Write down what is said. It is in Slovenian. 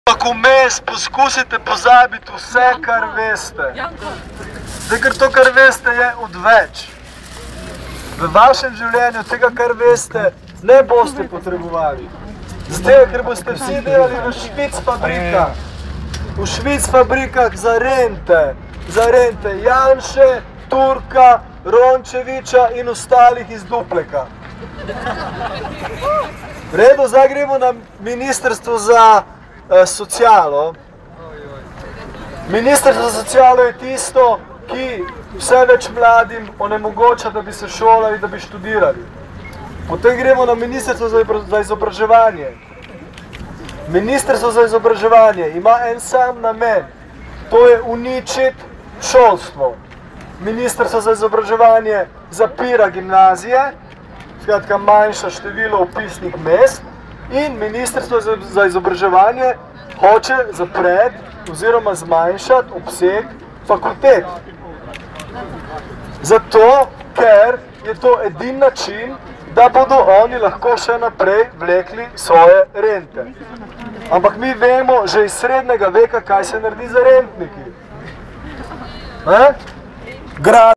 Ampak vmes poskusite pozabiti vse, kar veste. Zdaj, ker to, kar veste, je odveč. V vašem življenju tega, kar veste, ne boste potrebovali. Zdaj, ker boste vsi delali v švic fabrikah. V švic fabrikah za rente. Janše, Turka, Rončeviča in ostalih iz Dupleka. V redu, zdaj gremo na Ministrstvo za socialo. Ministrstvo za socialo je tisto, ki vse več mladim onemogoča, da bi se šolali, da bi študirali. Potem gremo na Ministrstvo za izobraževanje. Ministrstvo za izobraževanje ima en sam namen, to je uničiti šolstvo. Ministrstvo za izobraževanje zapira gimnazije, skratka manjša število vpisnih mest, in Ministrstvo za izobraževanje hoče zapreti oziroma zmanjšati obseg fakultet. Zato, ker je to edini način, da bodo oni lahko še naprej vlekli svoje rente. Ampak mi vemo že iz srednjega veka, kaj se naredi za rentniki.